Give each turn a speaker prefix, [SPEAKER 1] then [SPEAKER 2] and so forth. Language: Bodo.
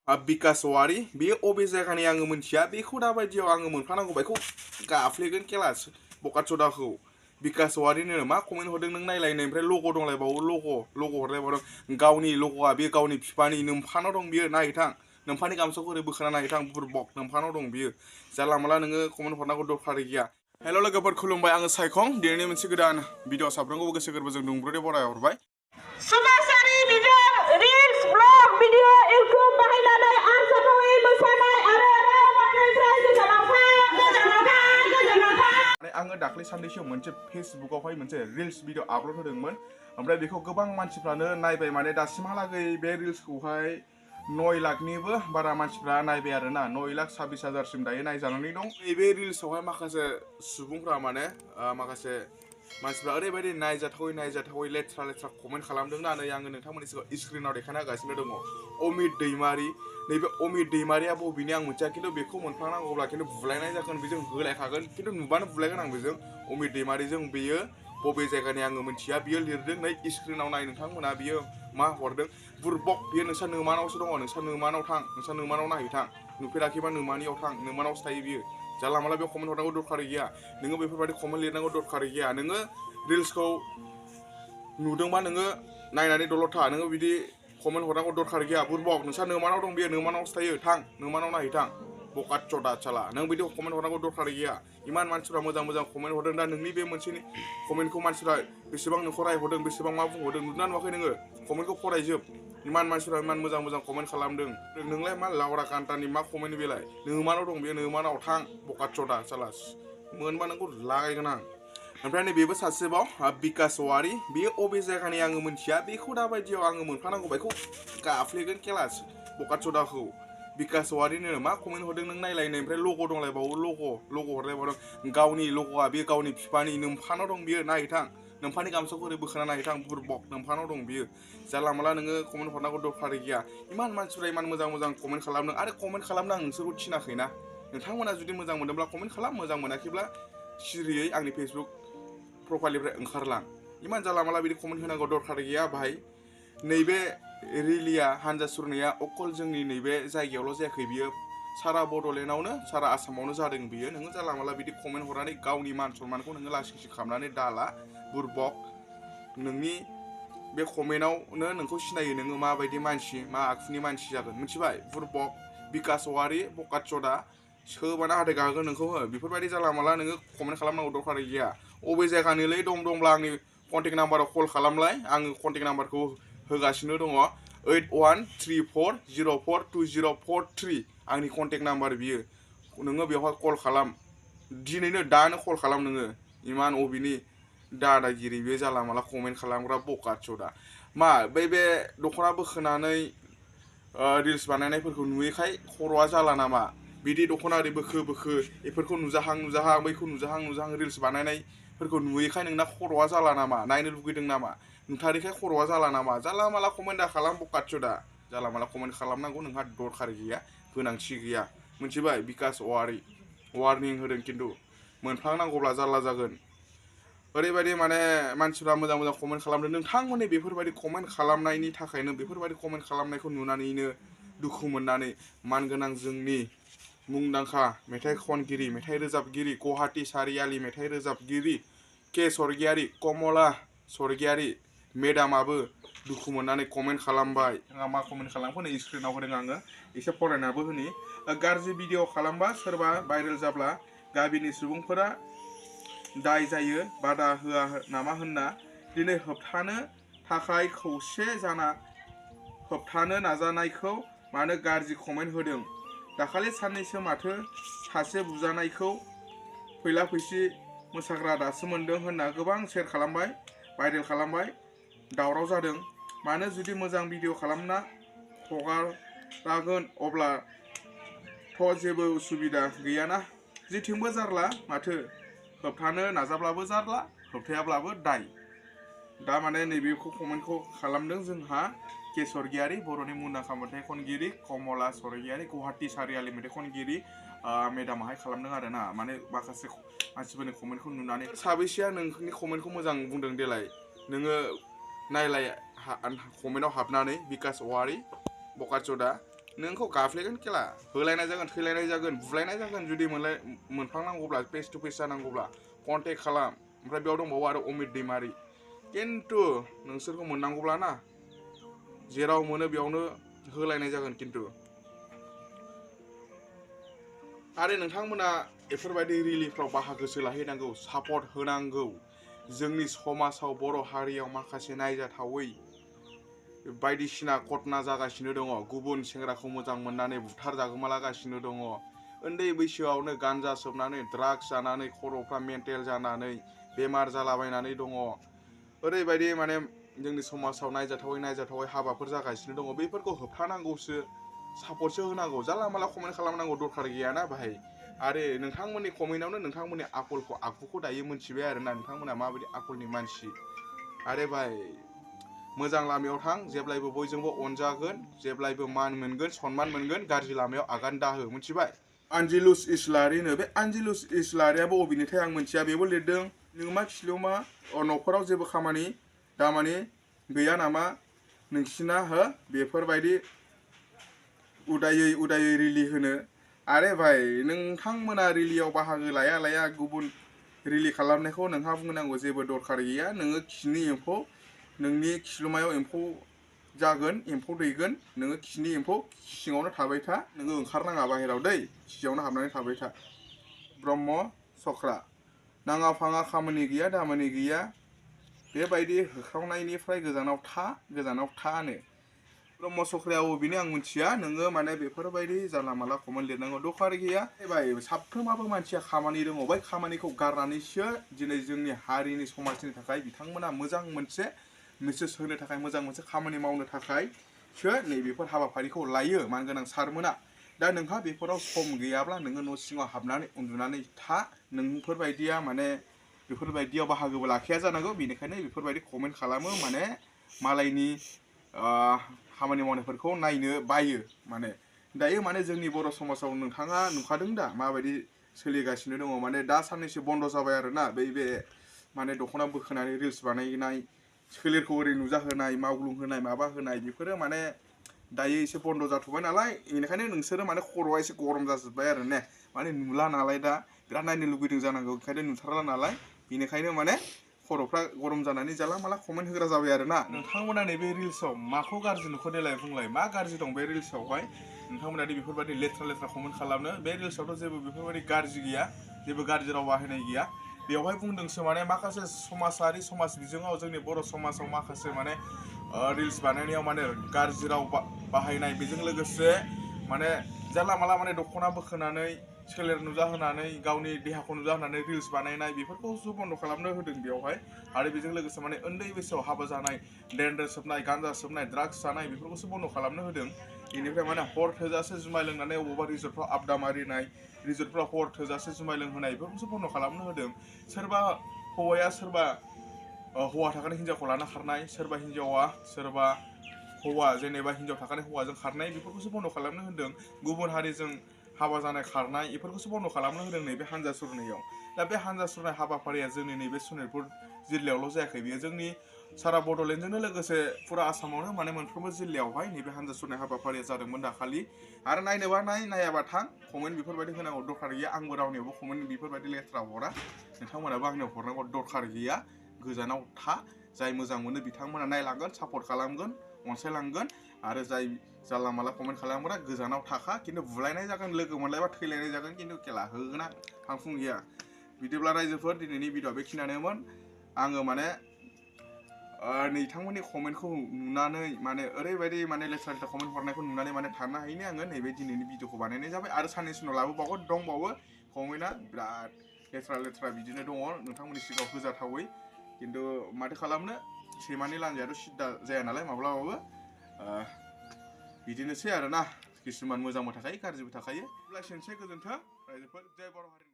[SPEAKER 1] बिकासवारि बे अबे जायगानि आङो मिथिया बेखौ दा बायदियाव आङो मोनफ्लांनांगौ बेखौ गाफ्लेगोन केलास बकाचदाखौ बिकासवारिनो मा कमेन्ट हरदों नों नायलायनो ओमफ्राय लग' दंलायबावो लग' हरलायबावदों गावनि लग'आ बे गावनि बिफानि नोमफानाव दं बियो नायथां नोमफानि गामसाखौ ओरै बोखाना नायथां बुरबक नोमफानाव दं बियो जानला माला नोङो कमेन्ट हरनांगौ दरखार गैया। हेल' लोगोफोर खुलुमबाय आङो सायखं दिनैनि मोनसे गोदान भिडिअ साफ्रोमखौबो गोसो गोरबोजों दुंब्रुदै बराय हरबाय।
[SPEAKER 2] समाजारि बिजों रिल्स ब्लग भिडिअ इउटिउब बाहायनानै आरजाथावै मोसानाय आरो राव बाथ्रानिफ्राय गोजानाव था।
[SPEAKER 1] आङो दाख्लै साननैसो मोनसे फेसबुकआवहाय मोनसे रिल्स भिडिअ आपल'ड होदोंमोन ओमफ्राय बेखौ गोबां मानसिफ्रानो नायबाय माने दासिमहालागै बे रिल्सखौहाय 9 लाखनिबो बारा मानसिफ्रा नायबाय आरोना 9,26,000सिम दायो नायजानानै दं। बे रिल्सआवहाय माखासे सुबुंफ्रा माने माखासे मानसिफ्रा ओरैबायदि नायजाथावै लेथ्रा कमेन्ट खालामदोंना नै आङो नोंथांमोननि सिगाङाव स्क्रिनाव देखायना होगासिनो दङ। अमित दैमारि नैबे अमित दैमारिया बबेनि आं मिथिया खिन्थु बेखौ मोनफ्लांनांगौब्ला खिन्थु बुलायनाय जागोन बेजों होलायखागोन खिन्थु नुबानो बुलायगोन आं बेजों अमित दैमारिजों बेयो बबे जायगानि आङो मिथिया बियो लिरदों नै स्क्रिनाव नाय नोंथांमोना बियो मा हरदों बुरबक बियो नोंसा नोमानावसो दङ नोंसा नोमानाव थां नोंसा नोमानाव नायहैथां नुफेराखैबा नोमानियाव थां नोमानावसो थायो बियो जानला माला बेयाव कमेन्ट हरनांगौ दरखार गैया नोङो बेफोरबायदि कमेन्ट लिरनांगौ दरखार गैया नोङो रिल्सखौ नुदोंबा नोङो नायनानै दलद था नोङो बिदि कमेन्ट हरनांगौ दरखार गैया बुरबक नोंसा नोमानाव दं बियो नोमानावसो थायो थां नोमानाव नायहैथां बकाचदा चाला नों बिदि कमेन्ट हरनांगौ दरखार गैया इमान मानसिफ्रा मोजां कमेन्ट हरदों दा नोंनि बे मोनसेनि कमेन्टखौ मानसिफ्रा बेसेबां नोंखौ रायहरदों बेसेबां मा बुंहरदों नुदोंना नुवाखै नोङो कमेन्टखौ फरायजोब इमान मानसिफ्रा इमान मोजां कमेन्ट खालामदों नोंलाय मा लावरा कान्टानि मा कमेन्ट बेलाय नोमानाव दं बेयो नोमानाव थां बकाचदा चालास मोनबा नोंखौ लागायगोन आं। ओमफ्राय नैबेबो सासेबाव बिकासवारि बेयो अबे जायगानि आङो मिथिया बेखौ दा बायदियाव आङो मोनफ्लांनांगौ बेखौ गाफ्लेगोन केलास बकाचदाखौ बिकासवारिनो मा कमेन्ट हरदों नों नायलायनो ओमफ्राय लग' दंलायबावो लग' हरलायबावदों गावनि लग'आ बे गावनि बिफानि नोमफानाव दं बियो नायथां नोमफानि गामसाखौ ओरै बोखाना नायथां बुरबक नोमफानाव दं बियो जानला माला नोङो कमेन्ट हरनांगौ दरखार गैया इमान मानसिफ्रा इमान मोजां कमेन्ट खालामदों आरो कमेन्ट खालामनो आं नोंसोरखौ थिनाखैना नोंथांमोना जुदि मोजां मोनदोंब्ला कमेन्ट खालाम मोजां मोनाखैब्ला सिरियै आंनि फेसबुक प्रफाइलनिफ्राय ओंखारलां इमान जानला माला बिदि कमेन्ट होनांगौ दरखार गैया भाई नैबे रेलिया हानजा सुरनाया अकल जोंनि नैबे जायगायावल' जायाखै बियो सारा बड'लेण्डआवनो सारा आसामावनो जादों बियो नोङो जानला माला बिदि कमेन्ट हरनानै गावनि मान सन्मानखौ नोङो लासिं खालामनानै दाला बुरबक नोंनि बे कमेन्टआवनो नोंखौ सिनायो नोङो माबायदि मानसि मा आखुनि मानसि जागोन मिथिबाय बुरबक बिकासवारि बकाचदा सोबाना हाथाय गागोन नोंखौ हो बेफोरबायदि जानला माला नोङो कमेन्ट खालामनांगौ दरखार गैया अबे जायगानिलै दंब्ला आंनि कन्टेक्ट नाम्बाराव कल खालामलाय आङो कन्टेक्ट नाम्बारखौ होगासिनो दङ 8134042043 आंनि कन्टेक्ट नाम्बार बियो नोङो बेवहाय कल खालाम दिनैनो दानो कल खालाम नोङो इमान अबेनि दादागिरि बे जानला माला कमेन्ट खालामग्रा बकाचदा मा बे दख'ना बोखोनानै रिल्स बानायनायफोरखौ नुयैखाय खर'आ जाला नामा बिदि दख'ना ओरै बोखो बेफोरखौ नुजाहां बैखौ नुजाहां रिल्स बानायनायफोरखौ नुयैखाय नोंना खर'आ जाला नामा नायनो लुगैदों नामा नुथारैखाय खर'आ जाला नामा जानला माला कमेन्ट दा खालाम बकाचदा जानला माला कमेन्ट खालामनांगौ नोंहा दरखार गैया गोनांथि गैया मिथिबाय बिकासवारि वार्निं होदों खिन्थु मोनफ्लांनांगौब्ला जारला जागोन ओरैबायदि माने मानसिफ्रा मोजां कमेन्ट खालामदों नोंथांमोननि बेफोरबायदि कमेन्ट खालामनायनि थाखायनो बेफोरबायदि कमेन्ट खालामनायखौ नुनानैनो दुखु मोननानै मानगोनां जोंनि मुंदांखा मेथाइ खनगिरि मेथाइ रोजाबगिरि गुवाहाटी सारियालि मेथाइ रोजाबगिरि के स्वर्गियारि कमला स्वर्गियारि मेडामाबो दुखु मोननानै कमेन्ट खालामबाय आंहा मा कमेन्ट खालामखो नै स्क्रिनाव होदों आङो एसे फरायनाबो होनि गाज्रि भिडिअ खालामबा सोरबा भाइरेल जाब्ला गामिनि सुबुंफोरा दाय जायो बादा होआ नामा होनना दिनै होबथानो थाखाय खौसे जाना होबथानो नाजानायखौ मानो गाज्रि कमेन्ट होदों दाखालि साननैसो माथो सासे बुजानायखौ फैला फैसि मोसाग्रा दासो मोनदों होनना गोबां शेयार खालामबाय भाइरेल खालामबाय दावराव जादों मानो जुदि मोजां भिडिअ खालामना हगारागोन अब्लाथ' जेबो उसुबिदा गैयाना जेथिंबो जारला माथो होबथानो नाजाब्लाबो जारला होबथायाब्लाबो दाय दा माने नैबेखौ कमेन्टखौ खालामदों जोंहा के स्वर्गियारि बर'नि मुंदांखा मेथाइ खनगिरि कमला स्वर्गियारि गुवाहाटी सारियालि मेथाइ खनगिरि मेडामाहाय खालामदों आरो ना माने माखासे मानसिफोरनि कमेन्टखौ नुनानै साबैसेया नोंनि कमेन्टखौ मोजां बुंदों देलाय नोङो नायलाय कमेन्टआव हाबनानै बिकासवारि बकाचदा नोंखौ गाफ्लेगोन खेला होलायनाय जागोन थैलायनाय जागोन बुलायनाय जागोन जुदि मोनफ्लांनांगौब्ला फेस टु फेस जानांगौब्ला कन्टेक्ट खालाम ओमफ्राय बेयाव दंबावो आरो अमित दैमारि खिन्थु नोंसोरखौ मोननांगौब्ला ना जेराव मोनो बेयावनो होलायनाय जागोन खिन्थु आरो नोंथांमोना बेफोरबायदि रिलिफ्राव बाहागोसो लाहैनांगौ सापर्ट होनांगौ जोंनि समाजाव बर' हारियाव माखासे नायजाथावै बायदिसिना घटना जागासिनो दङ गुबुन सेंग्राखौ मोजां मोननानै बुथार जागोमालागासिनो दङ उन्दै बैसोआवनो गान्जा सोबनानै ड्राग्स जानानै खर'फ्रा मेन्टेल जानानै बेमार जालाबायनानै दङ ओरैबायदि माने जोंनि समाजाव नायजाथावै हाबाफोर जागासिनो दङ बेफोरखौ होबथानांगौसो सापर्टसो होनांगौ जानला माला कमेन्ट खालामनांगौ दरखार गैयाना बाहाय आरो नोंथांमोननि कमेन्टआवनो नोंथांमोननि आखुखौ दायो मोनथिबाय आरोना नोंथांमोना माबायदि आखलनि मानसि आरो भाई मोजां लामायाव थां जेब्लायबो बयजोंबो अनजागोन जेब्लायबो मान मोनगोन सनमान मोनगोन गाज्रि लामायाव आगान दाहो मिथिबाय आनजिलुस इस्लारिनो बे आनजिलुस इस्लारियाबो अबेनिथाय आं मिथिया बेबो लिरदों नोंमा खिलौमा न'खराव जेबो खामानि दामानि गैया नामा नोंसिना हो बेफोरबायदि उदायै रिलि होनो आरे भाई नोंथांमोना रिलियाव बाहागो लाया गुबुन रिलि खालामनायखौ नोंहा बुंनांगौ जेबो दरखार गैया नोङो खिनि एम्फौ नोंनि खिलुमायाव एम्फौ जागोन एम्फौ दैगोन नोङो खिनि एम्फौ सिङावनो थाबाय था नोङो ओंखारनाङा बाहेराव दै खियावनो हाबनानै थाबाय था ब्रह्म चक्रा नाङा फाङा खामानि गैया दामानि गैया बेबायदि होख्रावनायनिफ्राय गोजानाव थानो ब्रह्म चक्रायाव बेनो आं मिथिया नोङो माने बेफोरबायदि जानला माला कमेन्ट लिरनांगौ दरखार गैया भाई साफ्रोमाबो मानसिया खामानि दङ बै खामानिखौ गारनानैसो दिनै जोंनि हारिनि समाजनि थाखाय बिथांमोना मोजां मोनसे मेसेज होनो थाखाय मोजां मोनसे खामानि मावनो थाखायसो नैबेफोर हाबाफारिखौ लायो मानगोनां सारमोना दा नोंहा बेफोराव सम गैयाब्ला नोङो न' सिङाव हाबनानै उन्दुनानै था नोंफोरबायदिया माने बेफोरबायदियाव बाहागोबो लाखाया जानांगौ बेनिखायनो बेफोरबायदि कमेन्ट खालामो माने मालायनि खामानि मावनायफोरखौ नायनो बायो माने दायो माने जोंनि बर' समाजाव नोंथाङा नुखादों दा माबायदि सोलिगासिनो दङ माने दा साननैसो बन्द जाबाय आरोना बे माने दख'ना बोखोनानै रिल्स बानायनाय सोलेरखौ ओरै नुजाहोनाय मावग्लुं होनाय माबा होनाय बेफोरो माने दायो एसे बन्द जाथ'बाय नालाय बेनिखायनो नोंसोरो माने खर'आ एसे गरम जाजोब्बाय आरो ने माने नुला नालाय दा बिराद नायनो लुगैदों जानांगौ ओंखायनो नुथारला नालाय बेनिखायनो माने खर'फ्रा गरम जानानै जाला माला कमेन्ट होग्रा जाबाय आरोना नोंथांमोना नैबे रिल्सआव माखौ गाज्रि नुखो देलाय बुंलाय मा गाज्रि दं बे रिल्सआवहाय नोंथांमोना दि बेफोरबायदि लेथ्रा कमेन्ट खालामनो बे रिल्सआवथ' जेबो बेफोरबायदि गाज्रि गैया जेबो गाज्रि राव बाहायनाय गैया बेवहाय बुंदोंसो माने माखासे समाज बिजोङाव जोंनि बर' समाजाव माखासे माने रिल्स बानायनायाव माने गाज्रि राव बाहायनाय बेजों लोगोसे माने जानला माला माने दख'ना बोखोनानै सोलेर नुजाहोनानै गावनि देहाखौ नुजाहोनानै रिल्स बानायनाय बेफोरखौसो बन्द खालामनो होदों बेवहाय आरो बेजों लोगोसे माने उन्दै बैसोआव हाबा जानाय डेन्डार सोबनाय गान्जा सोबनाय ड्राग्स जानाय बेफोरखौसो बन्द खालामनो होदों बेनिफ्राय माने हर थोजासे जुमाय लोंनानै बबेबा रिजर्टफ्राव आबदा मारिनाय रिजर्टफ्राव हर थोजासे जुमाय लोंहोनाय बेफोरखौसो बन्द खालामनो होदों सोरबा हौवाया सोरबा हौवा थाखानाय हिन्जावखौ लाना खारनाय सोरबा हिन्जावा सोरबा हौवा जेनेबा हिन्जाव थाखानाय हौवाजों खारनाय बेफोरखौसो बन्द खालामनो होदों गुबुन हारिजों हाबा जानाय खारनाय बेफोरखौसो बन्द खालामनो होदों नैबे हान्जा सुरनायाव दा बे हान्जा सुरनाय हाबाफारिया जोंनि नैबे सनितपुर जिल्लायावल' जायाखै बेयो जोंनि सारा बड'लेण्डजोंनो लोगोसे फुरा आसामावनो माने मोनफ्रोमबो जिल्लायावहाय नैबे हान्जा सुरनाय हाबाफारिया जादोंमोन दाखालि आरो नायनोबा नायाबा थां कमेन्ट बेफोरबायदि होनांगौ दरखार गैया आंबो रावनियावबो कमेन्ट बेफोरबायदि लेथ्रा हरा नोंथांमोनाबो आंनियाव हरनांगौ दरखार गैया गोजानाव था जाय मोजां मोनो बिथांमोना नायलांगोन सापर्ट खालामगोन अनसायलांगोन आरो जाय जानला माला कमेन्ट खालामग्रा गोजानाव थाखा खिन्थु बुलायनाय जागोन लोगो मोनलायबा थैलायनाय जागोन खिन्थु खेला होगोना फांफुं गैया बिदिब्ला रायजोफोर दिनैनि भिडिअ'आ बेखिनियानोमोन आङो माने नोंथांमोननि कमेन्टखौ नुनानै माने ओरैबायदि माने लेथ्रा कमेन्ट हरनायखौ नुनानै माने थानो हायैनि आङो नैबे दिनैनि भिडिअ'खौ बानायनाय जाबाय आरो साननैसो उनाव लाबोबावगोन दंबावो कमेन्टआ बिराद लेथ्रा बिदिनो दङ नोंथांमोननि सिगाङाव होजाथावै खिन्थु माथो खालामनो सैमानि लान्जायाथ' सिद्दा जाया नालाय माब्लाबाबो बिदिनोसै आरोना किसुमान मोजांबो थाखायो गाज्रिबो थाखायो अब्ला एसेनोसै गोजोन्थों रायजोफोर जय बर' हारि